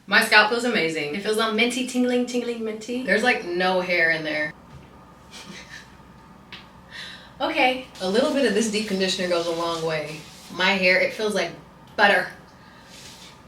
My scalp feels amazing. It feels all minty, tingling, minty. There's like no hair in there. Okay, a little bit of this deep conditioner goes a long way. My hair, it feels like butter.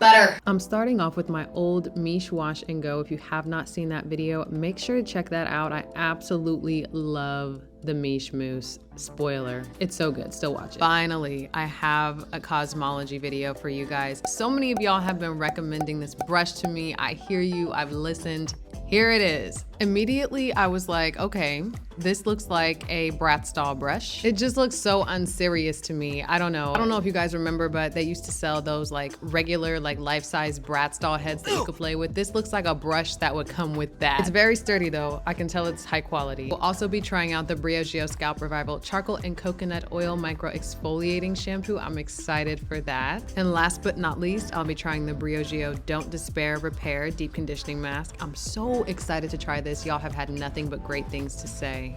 Butter. I'm starting off with my old Miche Wash and Go. If you have not seen that video, make sure to check that out. I absolutely love the Miche Mousse. Spoiler, it's so good, still watch it. Finally, I have a Kazmaleje video for you guys. So many of y'all have been recommending this brush to me. I hear you, I've listened. Here it is. Immediately, I was like, okay, this looks like a brat style brush. It just looks so unserious to me. I don't know if you guys remember, but they used to sell those like regular, like life-size brat style heads that you could play with. This looks like a brush that would come with that. It's very sturdy though. I can tell it's high quality. We'll also be trying out the Briogeo Scalp Revival Charcoal and Coconut Oil Micro-Exfoliating Shampoo. I'm excited for that. And last but not least, I'll be trying the Briogeo Don't Despair Repair Deep Conditioning Mask. I'm so excited to try this. Y'all have had nothing but great things to say.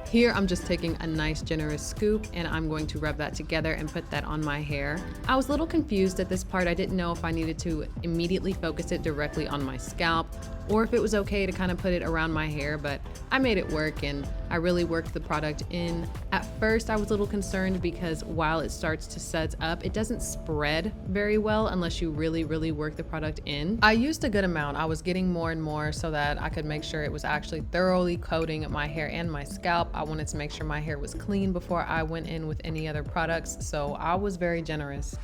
Here, I'm just taking a nice generous scoop and I'm going to rub that together and put that on my hair. I was a little confused at this part. I didn't know if I needed to immediately focus it directly on my scalp or if it was okay to kind of put it around my hair, but I made it work and I really worked the product in. At first, I was a little concerned because while it starts to set up, it doesn't spread very well unless you really, really work the product in. I used a good amount. I was getting more and more so that I could make sure it was actually thoroughly coating my hair and my scalp. I wanted to make sure my hair was clean before I went in with any other products, so I was very generous.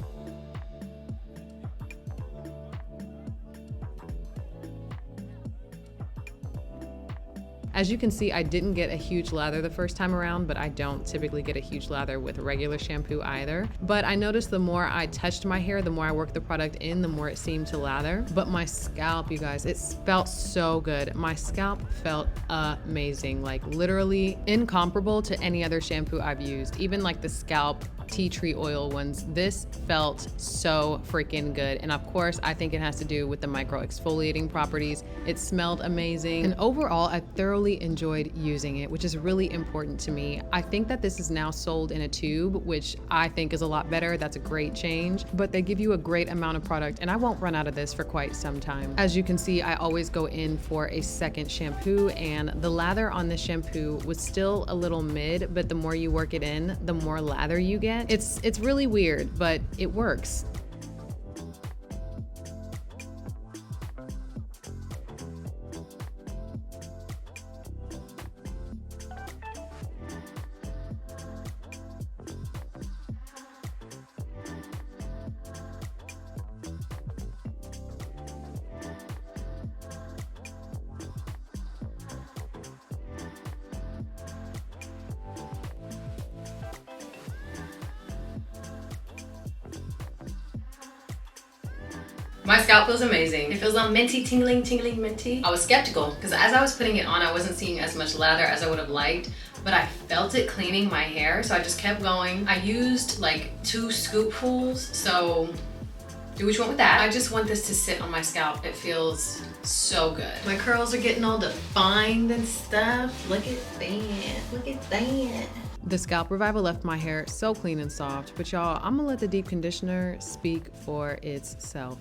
As you can see, I didn't get a huge lather the first time around, but I don't typically get a huge lather with regular shampoo either. But I noticed the more I touched my hair, the more I worked the product in, the more it seemed to lather. But my scalp, you guys, it felt so good. My scalp felt amazing, like literally incomparable to any other shampoo I've used. Even like the Scalp tea tree oil ones, this felt so freaking good. And of course, I think it has to do with the micro exfoliating properties. It smelled amazing. And overall, I thoroughly enjoyed using it, which is really important to me. I think that this is now sold in a tube, which I think is a lot better. That's a great change, but they give you a great amount of product and I won't run out of this for quite some time. As you can see, I always go in for a second shampoo and the lather on this shampoo was still a little mid, but the more you work it in, the more lather you get. It's really weird, but it works. My scalp feels amazing. It feels all minty, tingling, minty. I was skeptical because as I was putting it on, I wasn't seeing as much lather as I would have liked, but I felt it cleaning my hair, so I just kept going. I used like 2 scoopfuls, so do what you want with that. I just want this to sit on my scalp. It feels so good. My curls are getting all defined and stuff. Look at that, look at that. The Scalp Revival left my hair so clean and soft, but y'all, I'm gonna let the deep conditioner speak for itself.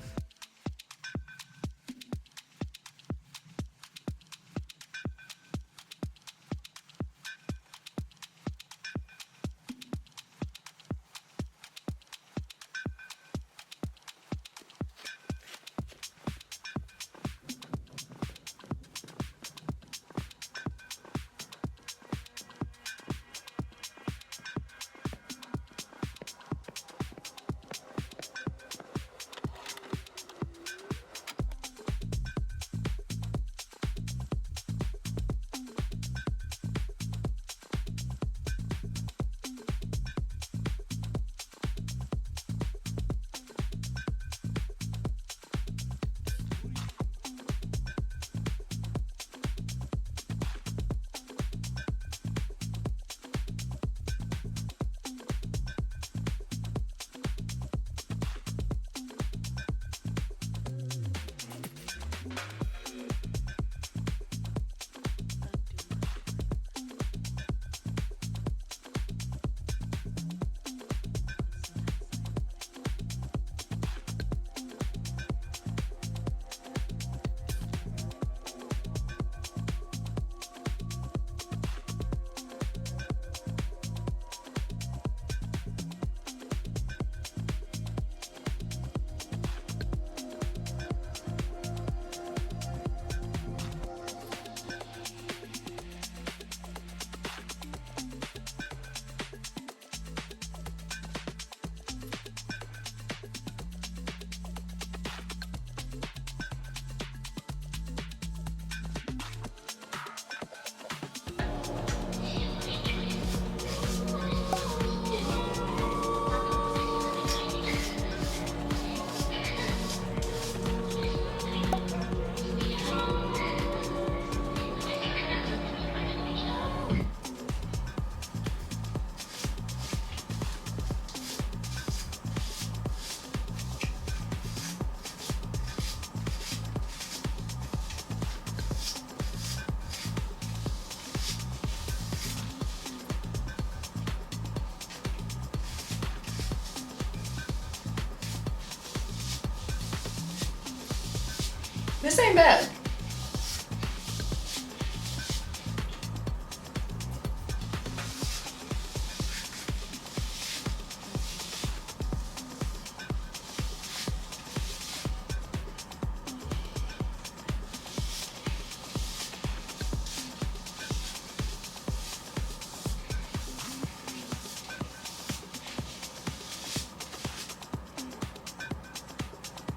This ain't bad.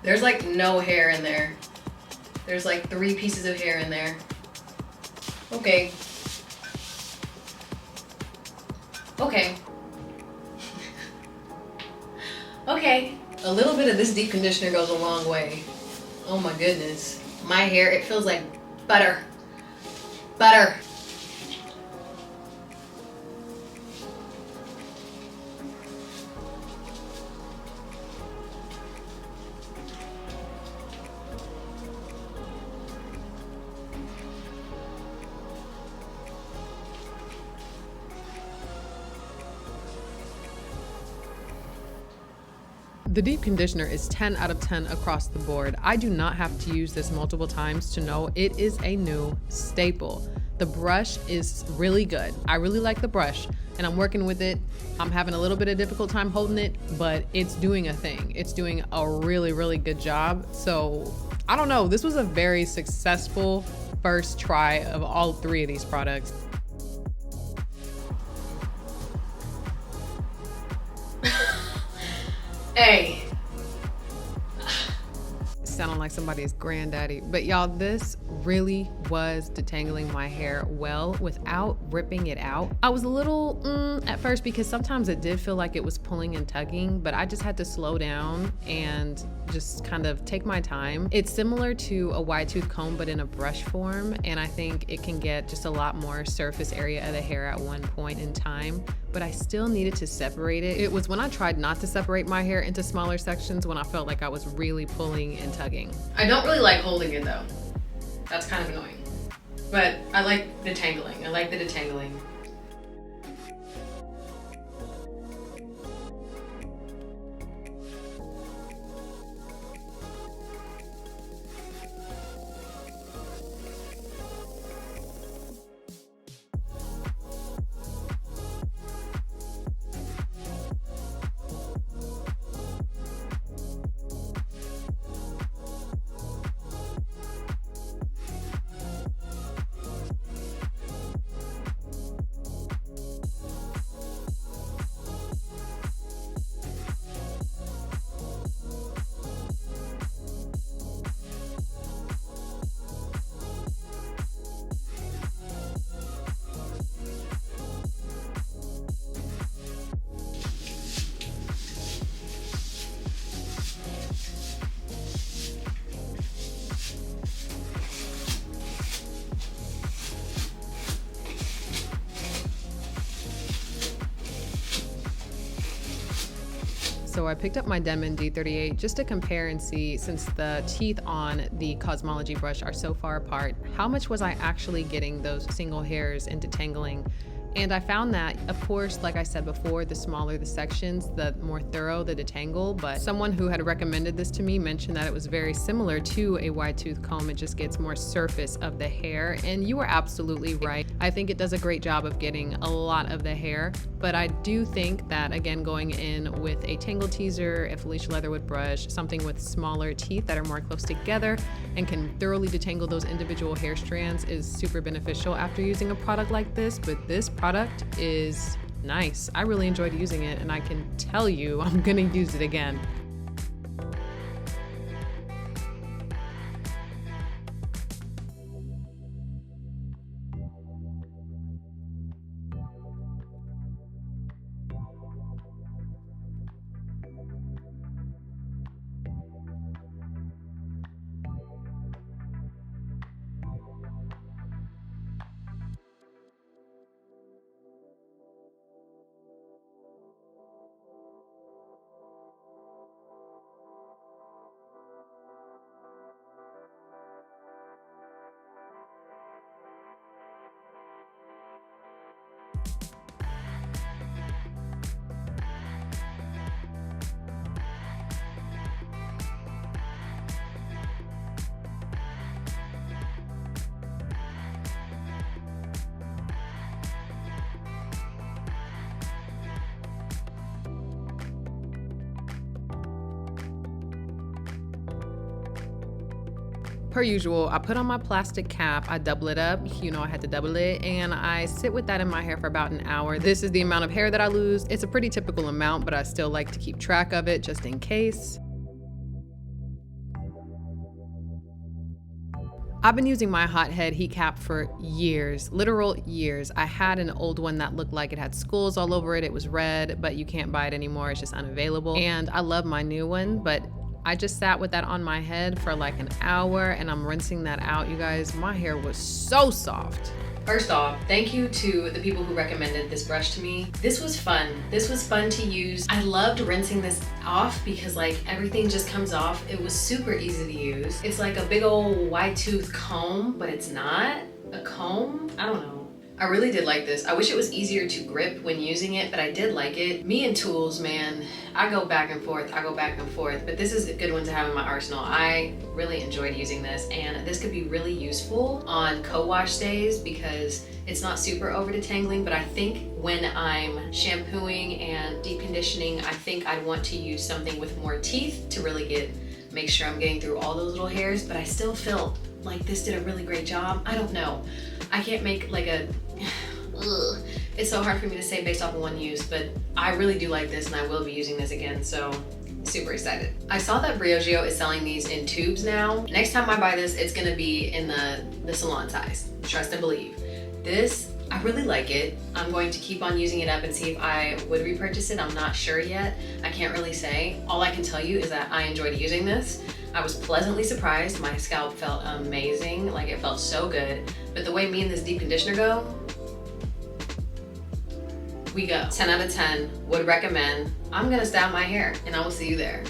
There's like no hair in there. There's like 3 pieces of hair in there. Okay. Okay. Okay. A little bit of this deep conditioner goes a long way. Oh my goodness. My hair, it feels like butter. Butter. The deep conditioner is 10 out of 10 across the board. I do not have to use this multiple times to know it is a new staple. The brush is really good. I really like the brush and I'm working with it. I'm having a little bit of difficult time holding it, but it's doing a thing. It's doing a really, really good job. So I don't know, this was a very successful first try of all 3 of these products. Hey. Sounding like somebody's granddaddy. But y'all, this really was detangling my hair well without ripping it out. I was a little at first because sometimes it did feel like it was pulling and tugging, but I just had to slow down and just kind of take my time. It's similar to a wide tooth comb, but in a brush form. And I think it can get just a lot more surface area of the hair at one point in time. But I still needed to separate it. It was when I tried not to separate my hair into smaller sections when I felt like I was really pulling and tugging. I don't really like holding it though. That's kind of annoying. But I like detangling. I like the detangling. So I picked up my Denman D38 just to compare and see, since the teeth on the Kazmaleje brush are so far apart, how much was I actually getting those single hairs and detangling? And I found that, of course, like I said before, the smaller the sections, the more thorough the detangle, but someone who had recommended this to me mentioned that it was very similar to a wide tooth comb. It just gets more surface of the hair, and you were absolutely right. I think it does a great job of getting a lot of the hair, but I do think that, again, going in with a tangle teaser, a Felicia Leatherwood brush, something with smaller teeth that are more close together and can thoroughly detangle those individual hair strands is super beneficial after using a product like this. But this product is nice. I really enjoyed using it, and I can tell you I'm gonna use it again. Per usual, I put on my plastic cap, I double it up, you know I had to double it, and I sit with that in my hair for about an hour. This is the amount of hair that I lose. It's a pretty typical amount, but I still like to keep track of it just in case. I've been using my hothead heat cap for years, literal years. I had an old one that looked like it had skulls all over it. It was red, but you can't buy it anymore. It's just unavailable. And I love my new one, but I just sat with that on my head for like an hour and I'm rinsing that out, you guys. My hair was so soft. First off, thank you to the people who recommended this brush to me. This was fun. This was fun to use. I loved rinsing this off because like everything just comes off. It was super easy to use. It's like a big old wide tooth comb, but it's not a comb. I don't know. I really did like this. I wish it was easier to grip when using it, but I did like it. Me and tools, man, I go back and forth, but this is a good one to have in my arsenal. I really enjoyed using this, and this could be really useful on co-wash days because it's not super over detangling, but I think when I'm shampooing and deep conditioning, I think I'd want to use something with more teeth to really make sure I'm getting through all those little hairs, but I still feel like this did a really great job. I don't know. I can't make like a, it's so hard for me to say based off of one use, but I really do like this and I will be using this again, so super excited. I saw that Briogeo is selling these in tubes now. Next time I buy this, it's gonna be in the salon size, trust and believe. This, I really like it. I'm going to keep on using it up and see if I would repurchase it. I'm not sure yet. I can't really say. All I can tell you is that I enjoyed using this. I was pleasantly surprised. My scalp felt amazing. Like it felt so good. But the way me and this deep conditioner go, we go. 10 out of 10, would recommend. I'm gonna style my hair and I will see you there.